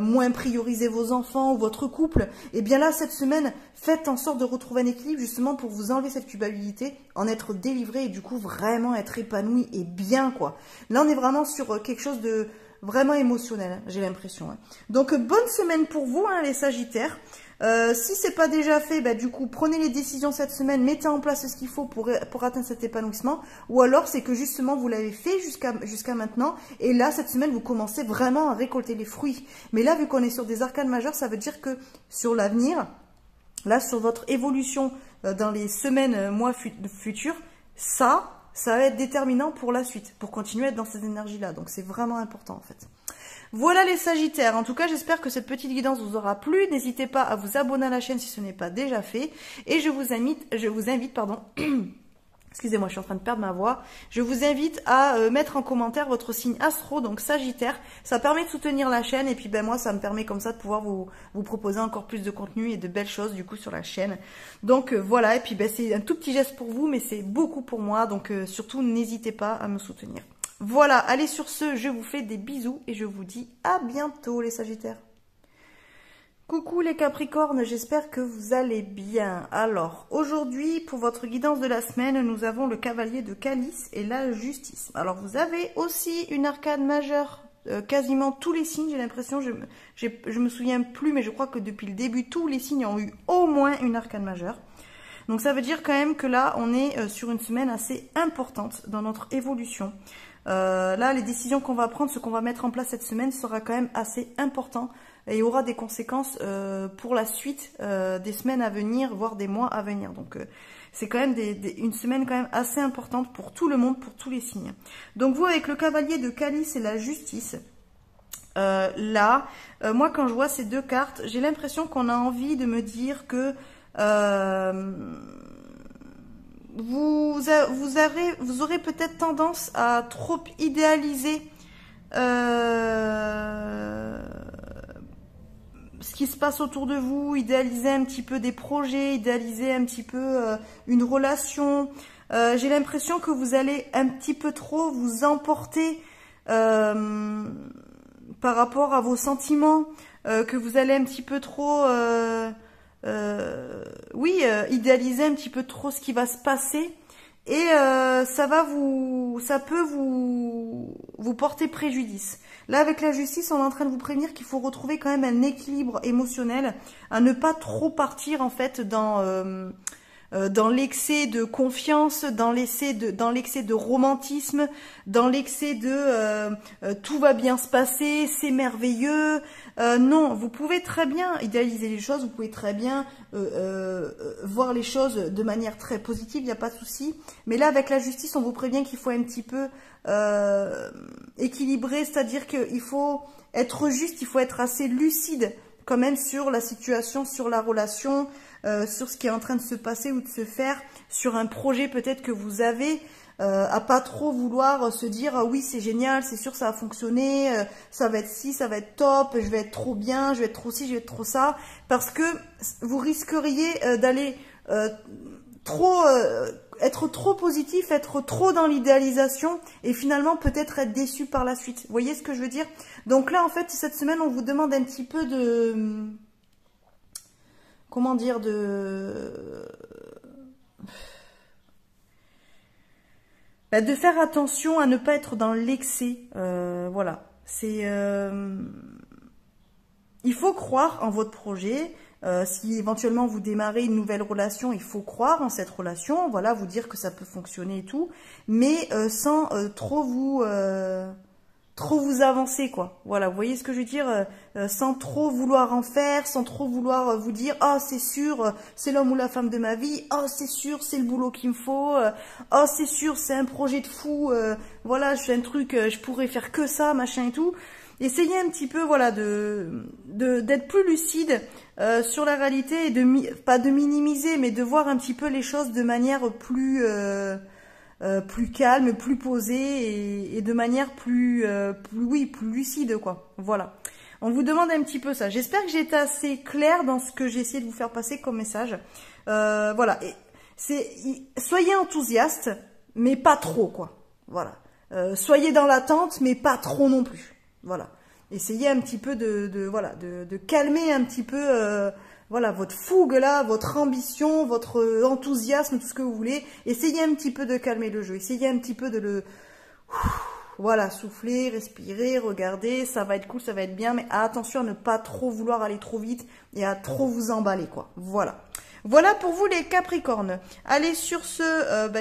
moins priorisé vos enfants ou votre couple. Et bien là, cette semaine, faites en sorte de retrouver un équilibre justement pour vous enlever cette culpabilité, en être délivré et du coup vraiment être épanoui et bien quoi. Là, on est vraiment sur quelque chose de vraiment émotionnel, hein, j'ai l'impression. Hein. Donc, bonne semaine pour vous, hein, les Sagittaires. Si c'est pas déjà fait, du coup, prenez les décisions cette semaine, mettez en place ce qu'il faut pour atteindre cet épanouissement. Ou alors, c'est que justement, vous l'avez fait jusqu'à maintenant. Et là, cette semaine, vous commencez vraiment à récolter les fruits. Mais là, vu qu'on est sur des arcanes majeures, ça veut dire que sur l'avenir, là, sur votre évolution dans les semaines, mois futurs, ça va être déterminant pour la suite, pour continuer à être dans ces énergies-là. Donc, c'est vraiment important, en fait. Voilà les Sagittaires. En tout cas, j'espère que cette petite guidance vous aura plu. N'hésitez pas à vous abonner à la chaîne si ce n'est pas déjà fait. Et je vous invite, pardon, excusez-moi, je suis en train de perdre ma voix. Je vous invite à mettre en commentaire votre signe astro, donc Sagittaire. Ça permet de soutenir la chaîne et puis moi, ça me permet comme ça de pouvoir vous proposer encore plus de contenu et de belles choses du coup sur la chaîne. Donc voilà, et puis c'est un tout petit geste pour vous, mais c'est beaucoup pour moi. Donc surtout, n'hésitez pas à me soutenir. Voilà, allez sur ce, je vous fais des bisous et je vous dis à bientôt les Sagittaires. Coucou les Capricornes, j'espère que vous allez bien. Alors, aujourd'hui, pour votre guidance de la semaine, nous avons le cavalier de calice et la justice. Alors, vous avez aussi une arcane majeure, quasiment tous les signes, j'ai l'impression, je me souviens plus, mais je crois que depuis le début, tous les signes ont eu au moins une arcane majeure. Donc, ça veut dire quand même que là, on est sur une semaine assez importante dans notre évolution. Là, les décisions qu'on va prendre, ce qu'on va mettre en place cette semaine sera quand même assez important et aura des conséquences pour la suite des semaines à venir, voire des mois à venir. Donc, c'est quand même une semaine quand même assez importante pour tout le monde, pour tous les signes. Donc, vous, avec le cavalier de calice et la justice, moi, quand je vois ces deux cartes, j'ai l'impression qu'on a envie de me dire que vous aurez peut-être tendance à trop idéaliser ce qui se passe autour de vous, idéaliser un petit peu des projets, idéaliser un petit peu une relation. J'ai l'impression que vous allez un petit peu trop vous emporter par rapport à vos sentiments, que vous allez un petit peu trop... idéaliser un petit peu trop ce qui va se passer et ça peut vous porter préjudice. Là, avec la justice, on est en train de vous prévenir qu'il faut retrouver quand même un équilibre émotionnel, à ne pas trop partir en fait dans l'excès de confiance, dans l'excès de romantisme, dans l'excès de tout va bien se passer, c'est merveilleux. Non, vous pouvez très bien idéaliser les choses, vous pouvez très bien voir les choses de manière très positive, il n'y a pas de souci. Mais là, avec la justice, on vous prévient qu'il faut un petit peu équilibrer, c'est-à-dire qu'il faut être juste, il faut être assez lucide quand même sur la situation, sur la relation, sur ce qui est en train de se passer ou de se faire, sur un projet peut-être que vous avez, à pas trop vouloir se dire ah oui c'est génial, c'est sûr ça va fonctionner, ça va être ci, ça va être top, je vais être trop bien, je vais être trop ci, je vais être trop ça, parce que vous risqueriez d'aller être trop positif, être trop dans l'idéalisation et finalement peut-être être déçu par la suite. Vous voyez ce que je veux dire? Donc là en fait cette semaine on vous demande un petit peu de... Comment dire, de faire attention à ne pas être dans l'excès. Voilà. Il faut croire en votre projet. Si éventuellement vous démarrez une nouvelle relation, il faut croire en cette relation. Voilà, vous dire que ça peut fonctionner et tout. Mais sans trop trop vous avancer, quoi. Voilà, vous voyez ce que je veux dire, sans trop vouloir en faire, sans trop vouloir vous dire « Oh, c'est sûr, c'est l'homme ou la femme de ma vie. Oh, c'est sûr, c'est le boulot qu'il me faut. Oh, c'est sûr, c'est un projet de fou. Voilà, je fais un truc, je pourrais faire que ça, machin et tout. » Essayez un petit peu, voilà, d'être plus lucide sur la réalité et pas de minimiser, mais de voir un petit peu les choses de manière plus calme, plus posée et de manière plus lucide, quoi. Voilà. On vous demande un petit peu ça. J'espère que j'ai été assez claire dans ce que j'ai essayé de vous faire passer comme message. Voilà. Soyez enthousiaste, mais pas trop, quoi. Voilà. Soyez dans l'attente, mais pas trop non plus. Voilà. Essayez un petit peu de calmer un petit peu voilà, votre fougue là, votre ambition, votre enthousiasme, tout ce que vous voulez. Essayez un petit peu de calmer le jeu. Essayez un petit peu de le... Voilà, souffler, respirer, regarder, ça va être cool, ça va être bien, mais attention à ne pas trop vouloir aller trop vite et à trop vous emballer, quoi. Voilà. Voilà pour vous les Capricornes. Allez, sur ce,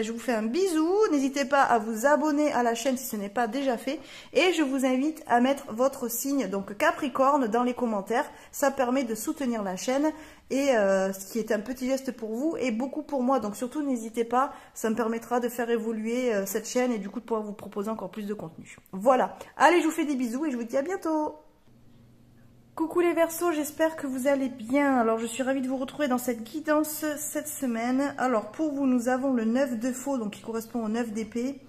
je vous fais un bisou. N'hésitez pas à vous abonner à la chaîne si ce n'est pas déjà fait. Et je vous invite à mettre votre signe, donc Capricorne, dans les commentaires. Ça permet de soutenir la chaîne. Et ce qui est un petit geste pour vous et beaucoup pour moi. Donc surtout, n'hésitez pas. Ça me permettra de faire évoluer cette chaîne et du coup de pouvoir vous proposer encore plus de contenu. Voilà. Allez, je vous fais des bisous et je vous dis à bientôt. Coucou les Verseaux, j'espère que vous allez bien. Alors, je suis ravie de vous retrouver dans cette guidance cette semaine. Alors, pour vous, nous avons le 9 de faux, donc qui correspond au 9 d'épée,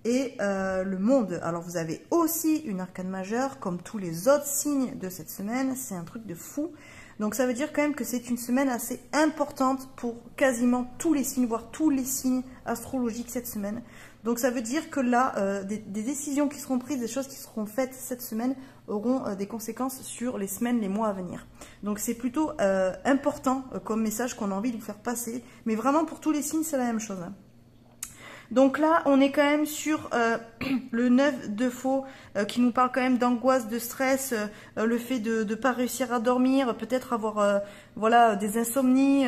et le monde. Alors, vous avez aussi une arcane majeure, comme tous les autres signes de cette semaine. C'est un truc de fou. Donc, ça veut dire quand même que c'est une semaine assez importante pour quasiment tous les signes, voire tous les signes astrologiques cette semaine. Donc, ça veut dire que là, des décisions qui seront prises, des choses qui seront faites cette semaine auront des conséquences sur les semaines, les mois à venir. Donc, c'est plutôt important comme message qu'on a envie de vous faire passer. Mais vraiment, pour tous les signes, c'est la même chose. Donc là, on est quand même sur le 9 de faux qui nous parle quand même d'angoisse, de stress, le fait de ne pas réussir à dormir, peut-être avoir voilà, des insomnies,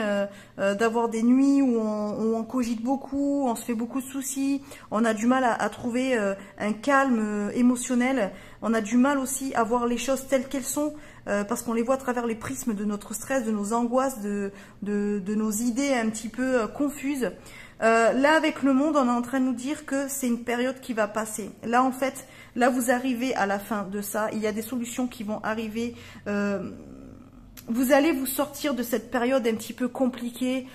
d'avoir des nuits où on cogite beaucoup, on se fait beaucoup de soucis, on a du mal à trouver un calme émotionnel, on a du mal aussi à voir les choses telles qu'elles sont, parce qu'on les voit à travers les prismes de notre stress, de nos angoisses, de nos idées un petit peu confuses. Là, avec le monde, on est en train de nous dire que c'est une période qui va passer. Là, en fait, là, vous arrivez à la fin de ça. Il y a des solutions qui vont arriver. Vous allez vous sortir de cette période un petit peu compliquée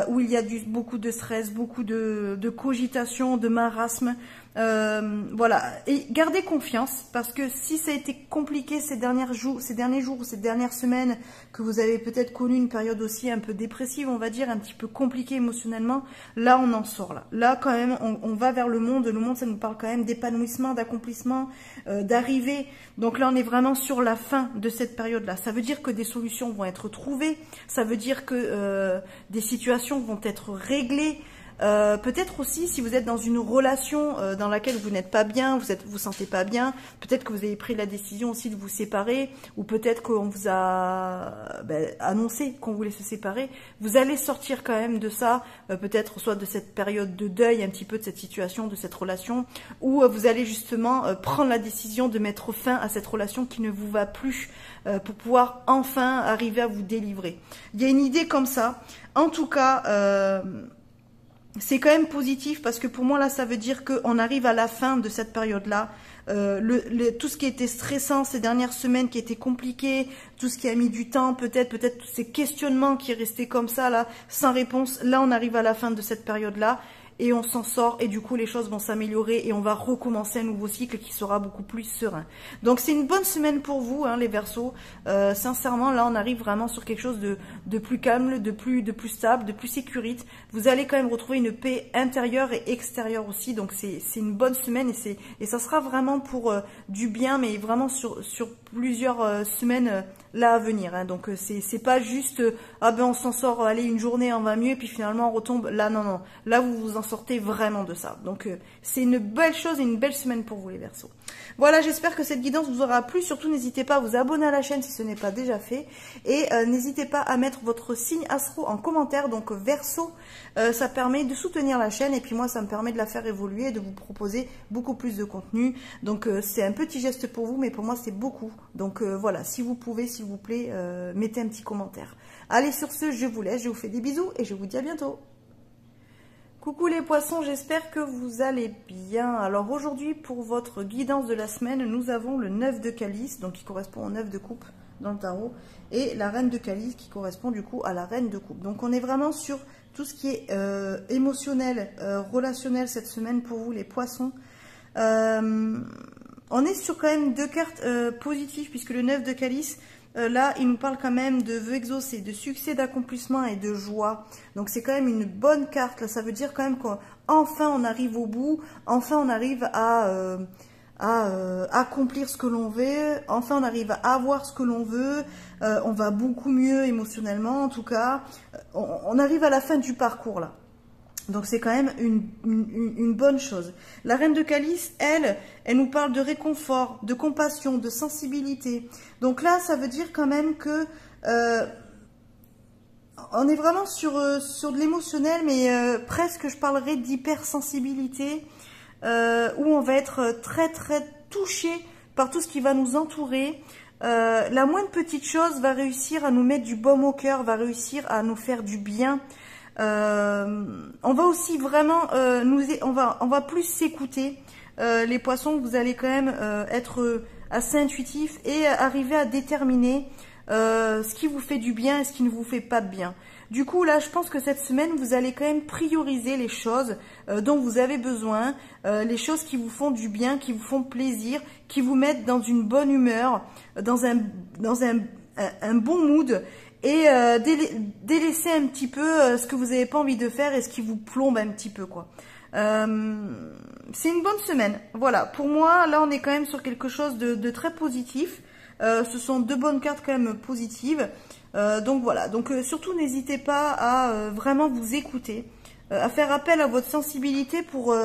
où il y a beaucoup de stress, beaucoup de cogitation, de marasme. Voilà, et gardez confiance parce que si ça a été compliqué ces derniers jours, ces dernières semaines, que vous avez peut-être connu une période aussi un peu dépressive, on va dire, un petit peu compliquée émotionnellement, là on en sort là. Là quand même on va vers le monde ça nous parle quand même d'épanouissement, d'accomplissement, d'arrivée. Donc là on est vraiment sur la fin de cette période-là. Ça veut dire que des solutions vont être trouvées, ça veut dire que des situations vont être réglées. Peut-être aussi si vous êtes dans une relation dans laquelle vous n'êtes pas bien, vous sentez pas bien, peut-être que vous avez pris la décision aussi de vous séparer, ou peut-être qu'on vous a annoncé qu'on voulait se séparer. Vous allez sortir quand même de ça, peut-être soit de cette période de deuil un petit peu de cette situation, de cette relation, ou vous allez justement prendre la décision de mettre fin à cette relation qui ne vous va plus, pour pouvoir enfin arriver à vous délivrer. Il y a une idée comme ça. En tout cas, c'est quand même positif parce que pour moi là ça veut dire qu'on arrive à la fin de cette période-là. Tout ce qui était stressant ces dernières semaines, qui était compliqué, tout ce qui a mis du temps, peut-être tous ces questionnements qui restaient comme ça là, sans réponse. Là on arrive à la fin de cette période-là et on s'en sort et du coup les choses vont s'améliorer et on va recommencer un nouveau cycle qui sera beaucoup plus serein. Donc c'est une bonne semaine pour vous hein, les Verseaux. Sincèrement là on arrive vraiment sur quelque chose de plus calme, de plus stable, de plus sécurite. Vous allez quand même retrouver une paix intérieure et extérieure aussi. Donc c'est une bonne semaine et ça sera vraiment pour du bien, mais vraiment sur plusieurs semaines là à venir. Hein. Donc c'est pas juste ah ben on s'en sort, allez, une journée on va mieux, et puis finalement on retombe. Là non, non, là vous vous en sortez vraiment de ça. Donc c'est une belle chose et une belle semaine pour vous les Verseaux. Voilà, j'espère que cette guidance vous aura plu. Surtout n'hésitez pas à vous abonner à la chaîne si ce n'est pas déjà fait. Et n'hésitez pas à mettre votre signe astro en commentaire, donc Verseau. Ça permet de soutenir la chaîne et puis moi ça me permet de la faire évoluer et de vous proposer beaucoup plus de contenu. Donc c'est un petit geste pour vous, mais pour moi c'est beaucoup. Donc voilà, si vous pouvez, s'il vous plaît, mettez un petit commentaire. Allez, sur ce, je vous laisse, je vous fais des bisous et je vous dis à bientôt. Coucou les poissons, j'espère que vous allez bien. Alors aujourd'hui, pour votre guidance de la semaine, nous avons le 9 de calice, donc qui correspond au 9 de coupe dans le tarot, et la reine de calice qui correspond du coup à la reine de coupe. Donc on est vraiment sur tout ce qui est émotionnel, relationnel cette semaine pour vous les poissons. On est sur quand même deux cartes positives, puisque le 9 de calice, là, il nous parle quand même de vœux exaucés, de succès, d'accomplissement et de joie. Donc, c'est quand même une bonne carte. Là, ça veut dire quand même qu'enfin, on arrive au bout. Enfin, on arrive à accomplir ce que l'on veut. Enfin, on arrive à avoir ce que l'on veut. On va beaucoup mieux émotionnellement, en tout cas. On arrive à la fin du parcours, là. Donc, c'est quand même une bonne chose. La reine de calice, elle nous parle de réconfort, de compassion, de sensibilité. Donc là, ça veut dire quand même que on est vraiment sur de l'émotionnel, mais presque, je parlerais d'hypersensibilité, où on va être très, très touché par tout ce qui va nous entourer. La moindre petite chose va réussir à nous mettre du baume au cœur, va réussir à nous faire du bien. On va aussi vraiment on va plus s'écouter, les poissons. Vous allez quand même être assez intuitif et arriver à déterminer ce qui vous fait du bien et ce qui ne vous fait pas de bien. Du coup là, je pense que cette semaine vous allez quand même prioriser les choses dont vous avez besoin, les choses qui vous font du bien, qui vous font plaisir, qui vous mettent dans une bonne humeur, dans un bon mood. Et délaisser un petit peu ce que vous n'avez pas envie de faire et ce qui vous plombe un petit peu, quoi. C'est une bonne semaine. Voilà, pour moi, là, on est quand même sur quelque chose de très positif. Ce sont deux bonnes cartes quand même positives. Donc voilà, donc surtout n'hésitez pas à vraiment vous écouter, à faire appel à votre sensibilité pour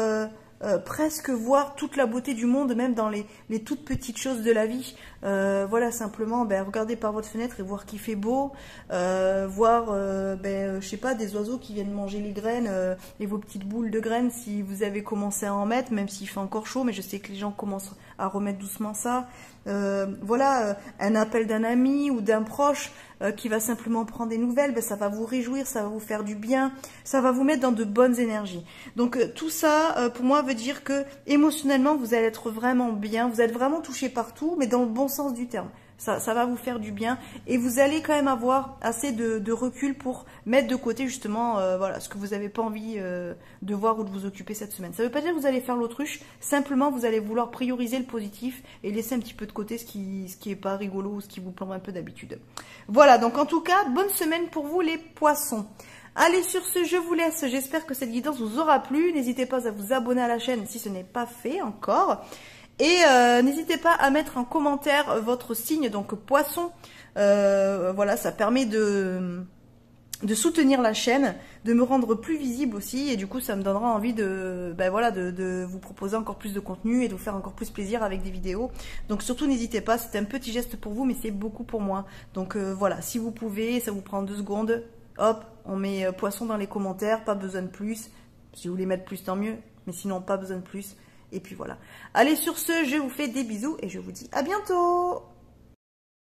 presque voir toute la beauté du monde, même dans les toutes petites choses de la vie. Voilà, simplement, regardez par votre fenêtre et voir qu'il fait beau, voir, je sais pas, des oiseaux qui viennent manger les graines et vos petites boules de graines si vous avez commencé à en mettre, même s'il fait encore chaud, mais je sais que les gens commencent à remettre doucement ça. Voilà, un appel d'un ami ou d'un proche qui va simplement prendre des nouvelles, ça va vous réjouir, ça va vous faire du bien, ça va vous mettre dans de bonnes énergies. Donc tout ça, pour moi, veut dire que émotionnellement, vous allez être vraiment bien, vous êtes vraiment touché partout, mais dans le bon sens du terme. Ça va vous faire du bien et vous allez quand même avoir assez de recul pour mettre de côté justement voilà, ce que vous n'avez pas envie de voir ou de vous occuper cette semaine. Ça ne veut pas dire que vous allez faire l'autruche, simplement vous allez vouloir prioriser le positif et laisser un petit peu de côté ce qui est pas rigolo ou ce qui vous plombe un peu d'habitude. Voilà, donc en tout cas, bonne semaine pour vous les poissons. Allez, sur ce, je vous laisse. J'espère que cette guidance vous aura plu. N'hésitez pas à vous abonner à la chaîne si ce n'est pas fait encore. Et n'hésitez pas à mettre en commentaire votre signe, donc poisson. Voilà, ça permet de soutenir la chaîne, de me rendre plus visible aussi. Et du coup, ça me donnera envie de vous proposer encore plus de contenu et de vous faire encore plus plaisir avec des vidéos. Donc surtout, n'hésitez pas. C'est un petit geste pour vous, mais c'est beaucoup pour moi. Donc voilà, si vous pouvez, ça vous prend 2 secondes. Hop, on met poisson dans les commentaires, pas besoin de plus. Si vous voulez mettre plus, tant mieux. Mais sinon, pas besoin de plus. Et puis voilà. Allez, sur ce, je vous fais des bisous et je vous dis à bientôt!